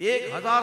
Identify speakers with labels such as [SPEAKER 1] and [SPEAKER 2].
[SPEAKER 1] 1000